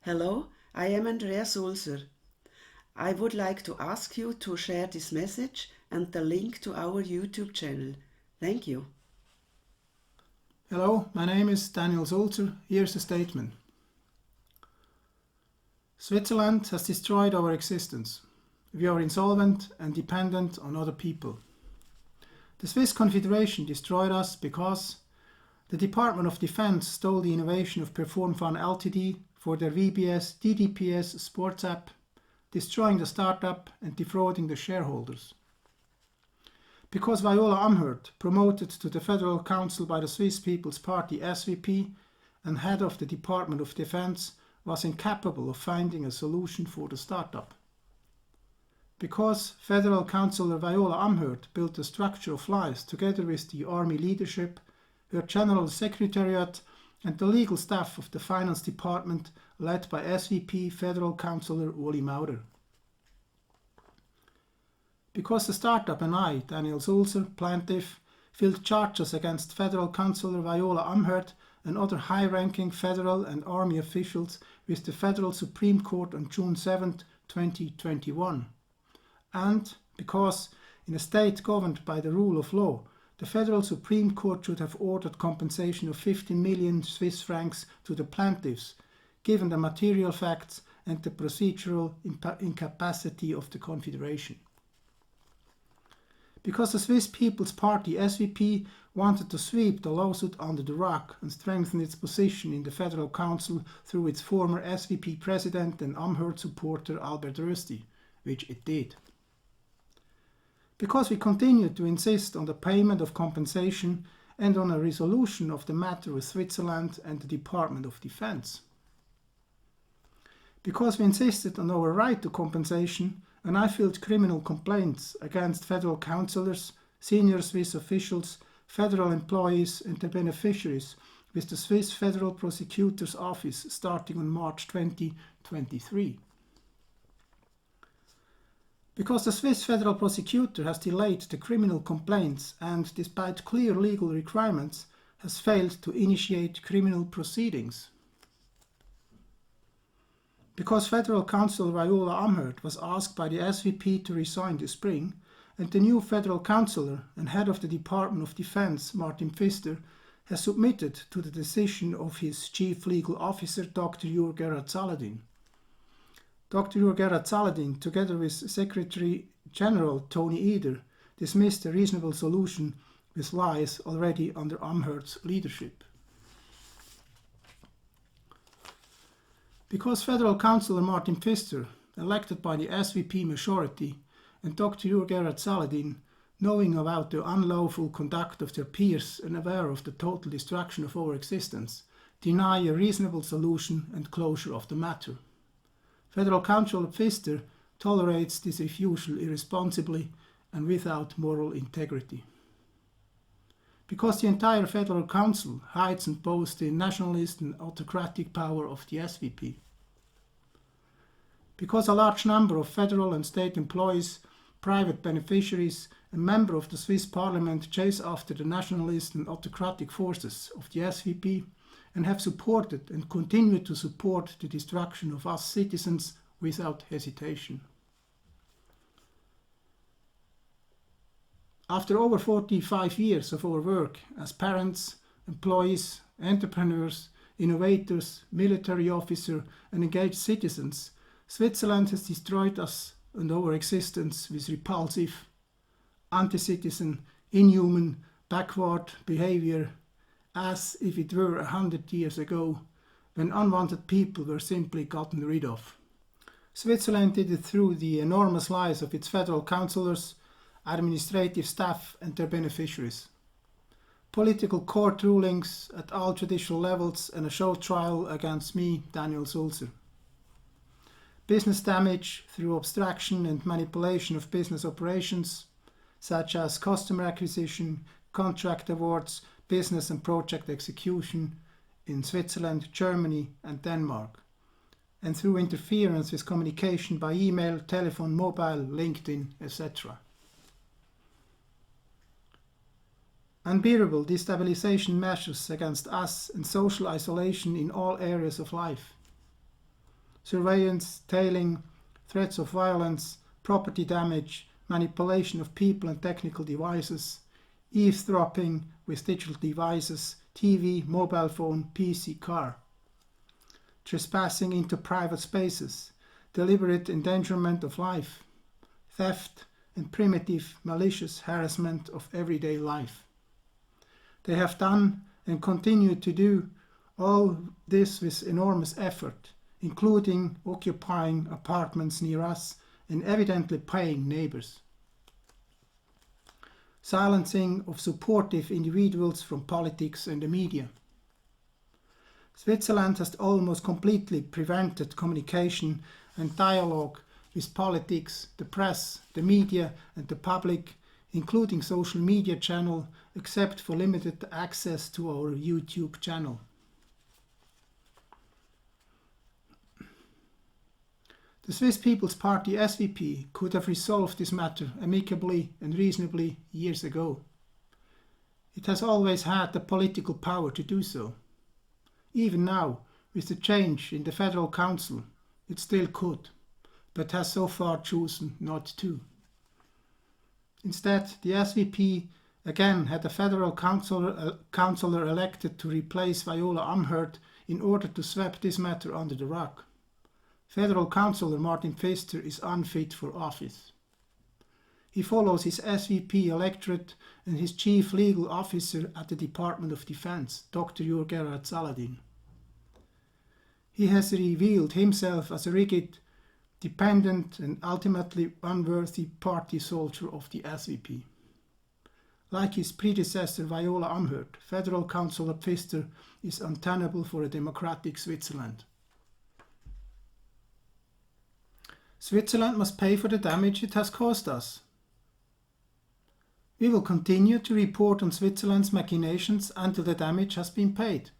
Hello, I am Andrea Sulzer. I would like to ask you to share this message and the link to our YouTube channel. Thank you. Hello, my name is Daniel Sulzer. Here's a statement. Switzerland has destroyed our existence. We are insolvent and dependent on other people. The Swiss Confederation destroyed us because the Department of Defense stole the innovation of Performfun Ltd for their VBS DDPS sports app, destroying the startup and defrauding the shareholders. Because Viola Amherd, promoted to the Federal Council by the Swiss People's Party SVP and head of the Department of Defense, was incapable of finding a solution for the startup. Because Federal Councillor Viola Amherd built a structure of lies together with the army leadership, her general secretariat and the legal staff of the finance department led by SVP Federal Councillor Uli Maurer. Because the startup and I, Daniel Sulzer, plaintiff, filed charges against Federal Councillor Viola Amherd and other high-ranking federal and army officials with the Federal Supreme Court on June 7, 2021. And because, in a state governed by the rule of law, the Federal Supreme Court should have ordered compensation of 15 million Swiss francs to the plaintiffs, given the material facts and the procedural incapacity of the Confederation. Because the Swiss People's Party SVP wanted to sweep the lawsuit under the rug and strengthen its position in the Federal Council through its former SVP president and Amherd supporter Albert Rösti, which it did. Because we continued to insist on the payment of compensation and on a resolution of the matter with Switzerland and the Department of Defense. Because we insisted on our right to compensation, and I filed criminal complaints against federal councillors, senior Swiss officials, federal employees and their beneficiaries with the Swiss Federal Prosecutor's Office starting on March 2023. Because the Swiss Federal Prosecutor has delayed the criminal complaints and, despite clear legal requirements, has failed to initiate criminal proceedings. Because Federal Councillor Viola Amherd was asked by the SVP to resign this spring, and the new Federal Councillor and head of the Department of Defense, Martin Pfister, has submitted to the decision of his Chief Legal Officer, Dr. Jur Gerhard Saladin. Dr. Jur Gerhard Saladin, together with Secretary General Tony Eder, dismissed a reasonable solution with lies already under Amherd's leadership. Because Federal Councillor Martin Pfister, elected by the SVP majority, and Dr. Jur Gerhard Saladin, knowing about the unlawful conduct of their peers and aware of the total destruction of our existence, deny a reasonable solution and closure of the matter. Federal Councillor Pfister tolerates this refusal irresponsibly and without moral integrity. Because the entire Federal Council hides and boasts the nationalist and autocratic power of the SVP. Because a large number of federal and state employees, private beneficiaries and members of the Swiss Parliament chase after the nationalist and autocratic forces of the SVP and have supported and continue to support the destruction of us citizens without hesitation. After over 45 years of our work as parents, employees, entrepreneurs, innovators, military officers and engaged citizens, Switzerland has destroyed us and our existence with repulsive, anti-citizen, inhuman, backward behavior, as if it were 100 years ago, when unwanted people were simply gotten rid of. Switzerland did it through the enormous lies of its federal councillors, administrative staff and their beneficiaries. Political court rulings at all judicial levels and a show trial against me, Daniel Sulzer. Business damage through abstraction and manipulation of business operations, such as customer acquisition, contract awards, business and project execution in Switzerland, Germany and Denmark, and through interference with communication by email, telephone, mobile, LinkedIn, etc. Unbearable destabilization measures against us and social isolation in all areas of life. surveillance, tailing, threats of violence, property damage, manipulation of people and technical devices, eavesdropping with digital devices, TV, mobile phone, PC, car, trespassing into private spaces, deliberate endangerment of life, theft, and primitive, malicious harassment of everyday life. They have done and continue to do all this with enormous effort, including occupying apartments near us and evidently paying neighbors. Silencing of supportive individuals from politics and the media. Switzerland has almost completely prevented communication and dialogue with politics, the press, the media and the public, including social media channel, except for limited access to our YouTube channel. The Swiss People's Party SVP could have resolved this matter amicably and reasonably years ago. It has always had the political power to do so. Even now, with the change in the Federal Council, it still could, but has so far chosen not to. Instead, the SVP again had a federal councillor elected to replace Viola Amherd in order to sweep this matter under the rug. Federal Councillor Martin Pfister is unfit for office. He follows his SVP electorate and his chief legal officer at the Department of Defense, Dr. Jürg Gerhard Saladin. He has revealed himself as a rigid, dependent and ultimately unworthy party soldier of the SVP. Like his predecessor Viola Amherd, Federal Councillor Pfister is untenable for a democratic Switzerland. Switzerland must pay for the damage it has caused us. We will continue to report on Switzerland's machinations until the damage has been paid.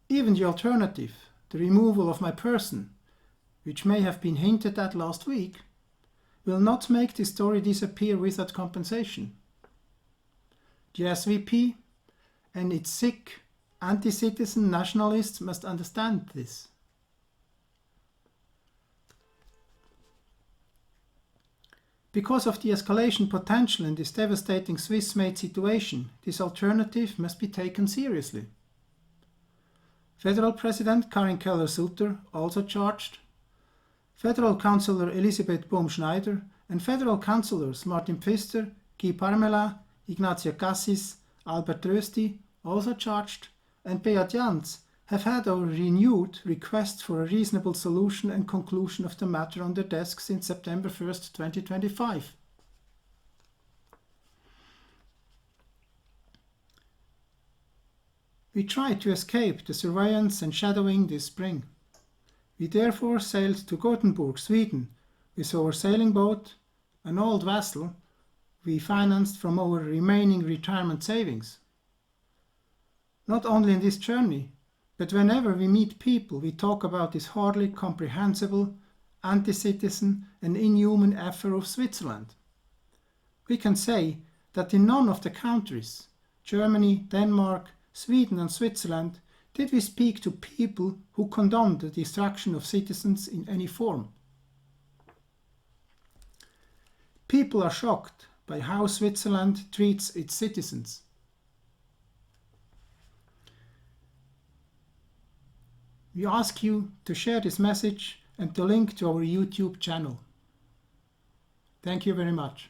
Even the alternative, the removal of my person, which may have been hinted at last week, will not make this story disappear without compensation. The SVP and its sick, anti-citizen nationalists must understand this. Because of the escalation potential in this devastating Swiss-made situation, this alternative must be taken seriously. Federal President Karin Keller-Sutter also charged, Federal Councillor Elisabeth Bohm-Schneider and Federal Councillors Martin Pfister, Guy Parmelin, Ignacio Cassis, Albert Rösti, also charged, and Beat Jans have had a renewed request for a reasonable solution and conclusion of the matter on their desk since September 1st, 2025. We tried to escape the surveillance and shadowing this spring. We therefore sailed to Gothenburg, Sweden, with our sailing boat, an old vessel we financed from our remaining retirement savings. Not only in this journey, but whenever we meet people, we talk about this hardly comprehensible, anti-citizen and inhuman affair of Switzerland. We can say that in none of the countries, Germany, Denmark, Sweden and Switzerland, did we speak to people who condoned the destruction of citizens in any form. People are shocked by how Switzerland treats its citizens. We ask you to share this message and to link to our YouTube channel. Thank you very much.